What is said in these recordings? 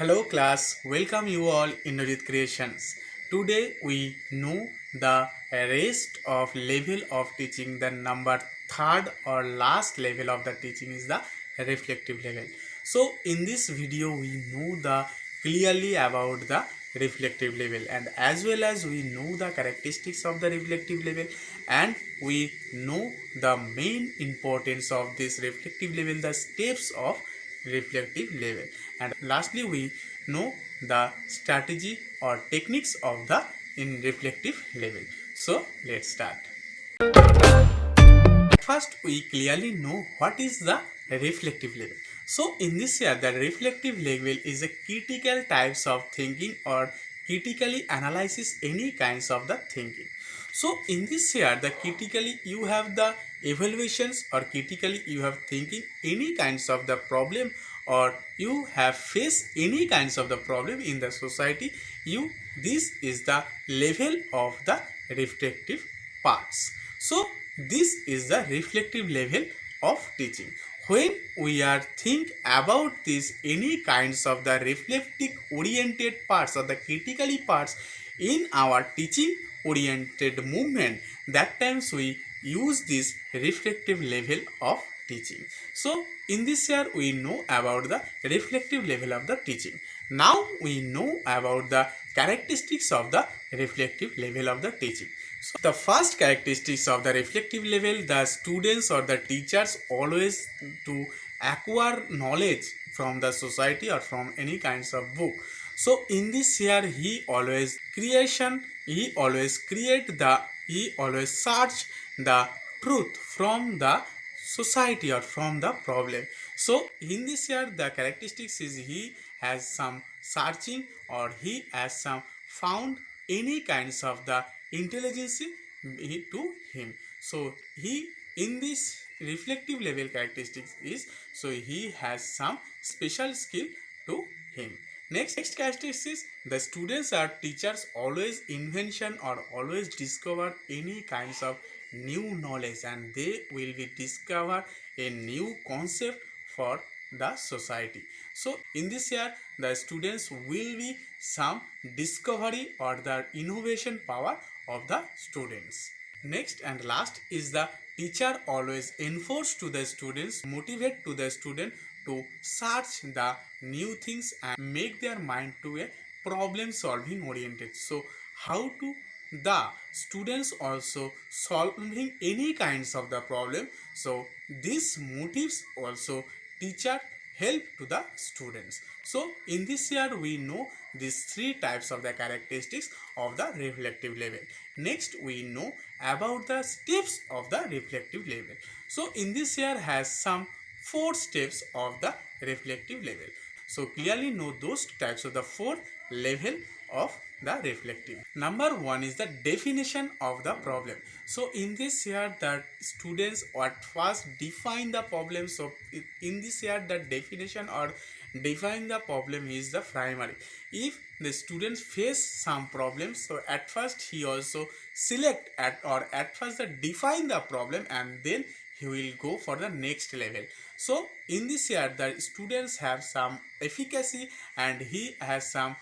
Hello class, welcome you all in Nojit Creations. Today we know the rest of level of teaching. The number third or last level of the teaching is the reflective level. So in this video we know the clearly about the reflective level, and as well as we know the characteristics of the reflective level, and we know the main importance of this reflective level, the steps of reflective level, and lastly we know the strategy or techniques of the in reflective level. So let's start. First we clearly know what is the reflective level. So in this year the reflective level is a critical types of thinking or critically analyzes any kinds of the thinking. So in this year the critically you have the evaluations, or critically you have thinking any kinds of the problem, or you have faced any kinds of the problem in the society. You This is the level of the reflective parts. So this is the reflective level of teaching. When we are think about this any kinds of the reflective oriented parts or the critically parts in our teaching oriented movement, that times we use this reflective level of teaching. So in this year we know about the reflective level of the teaching. Now we know about the characteristics of the reflective level of the teaching. So the first characteristics of the reflective level, the students or the teachers always to acquire knowledge from the society or from any kinds of book. So in this year he always he always search the truth from the society or from the problem. So in this year the characteristics is he has some searching, or he has some found any kinds of the intelligence to him. So he in this reflective level characteristics is, so he has some special skill to him. Next characteristics, the students or teachers always invention or always discover any kinds of new knowledge, and they will be discover a new concept for the society. So in this year the students will be some discovery or the innovation power of the students. Next and last is the teacher always enforce to the students, motivate to the student to search the new things and make their mind to a problem solving oriented. So how to the students also solving any kinds of the problem. So these motives also teacher help to the students. So in this year we know these three types of the characteristics of the reflective level. Next we know about the steps of the reflective level. So in this year has some 4 steps of the reflective level. So clearly know those types of the 4 level of the reflective. Number 1 is the definition of the problem. So in this year the students at first define the problem. So in this year the definition or define the problem is the primary. If the students face some problems, so at first he also select at first the define the problem, and then he will go for the next level. So in this year the students have some efficacy, and he has some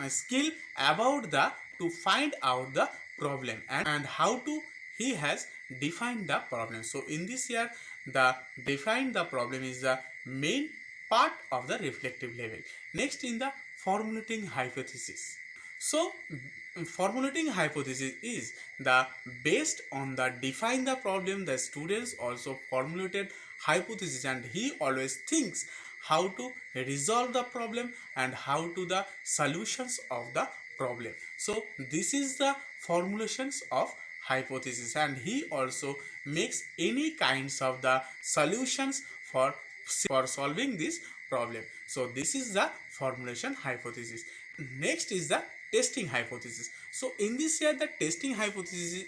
skill about the to find out the problem, and how to he has defined the problem. So in this year the define the problem is the main part of the reflective level. Next in the formulating hypothesis. So formulating hypothesis is the based on the define the problem, the students also formulated hypothesis, and he always thinks how to resolve the problem and how to the solutions of the problem. So this is the formulations of hypothesis, and he also makes any kinds of the solutions for solving this problem. So this is the formulation hypothesis. Next is the testing hypothesis. So in this year the testing hypothesis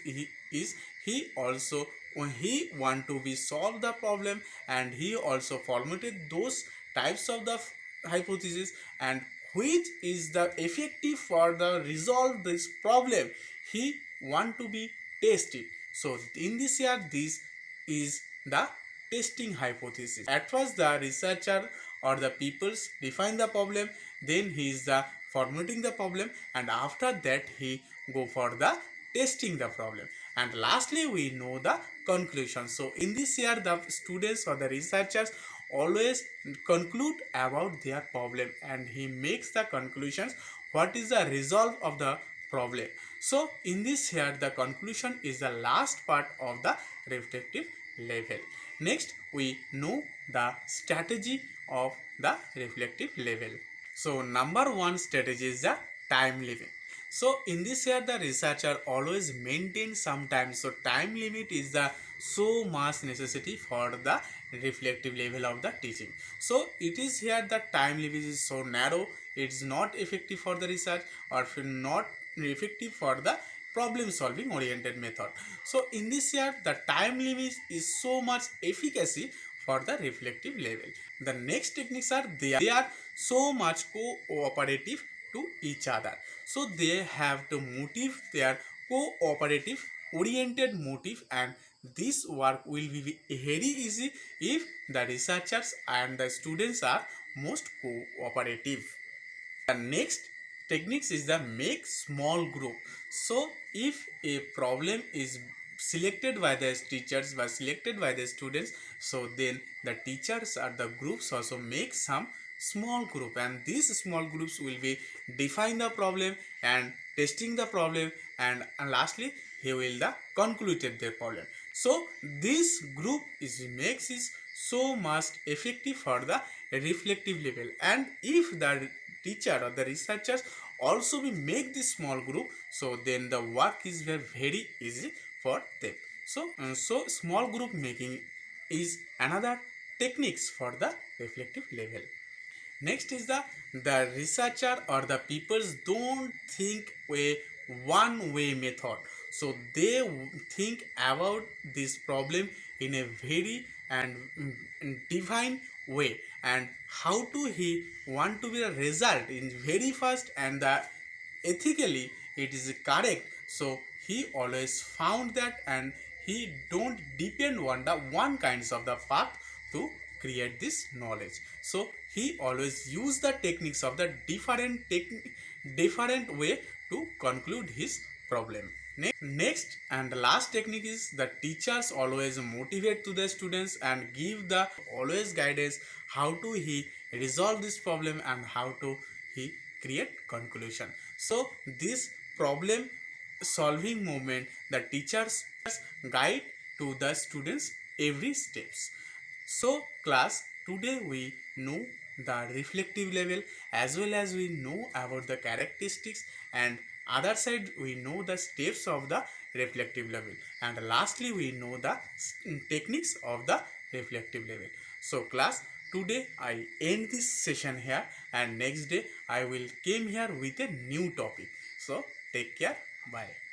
is he also when he want to be solve the problem, and he also formulated those types of the hypothesis, and which is the effective for the resolve this problem he want to be tested. So in this year this is the testing hypothesis. At first the researcher or the peoples define the problem, then he is the formulating the problem, and after that he go for the testing the problem, and lastly we know the conclusion. So in this year the students or the researchers always conclude about their problem, and he makes the conclusions what is the resolve of the problem. So in this here the conclusion is the last part of the reflective level. Next we know the strategy of the reflective level. So number one strategy is the time limit. So in this here the researcher always maintain some time. So time limit is the so much necessity for the reflective level of the teaching. So it is here the time limit is so narrow, it's not effective for the research or not effective for the problem solving oriented method. So in this year the time limit is so much efficacy for the reflective level. The next techniques are they are so much cooperative to each other. So they have to motive their cooperative oriented motive, and this work will be very easy if the researchers and the students are most cooperative. The next techniques is the make small group. So if a problem is selected by the teachers or selected by the students, so then the teachers or the groups also make some small group, and these small groups will be define the problem and testing the problem, and lastly he will the concluded their problem. So this group is makes is so much effective for the reflective level, and if the teacher or the researchers also we make this small group, so then the work is very easy for them. So small group making is another techniques for the reflective level. Next is the researcher or the peoples don't think a one way method. So they think about this problem in a very and divine way, and how to he want to be a result in very fast and the ethically it is correct. So he always found that, and he don't depend on the one kinds of the path to create this knowledge. So he always use the techniques of the different way to conclude his problem. Next and last technique is the teachers always motivate to the students and give the always guidance how to he resolve this problem and how to he create conclusion. So this problem solving movement the teachers guide to the students every steps. So class, today we know the reflective level as well as we know about the characteristics, and other side we know the steps of the reflective level, and lastly we know the techniques of the reflective level. So class, today I end this session here, and next day I will came here with a new topic. So take care, bye.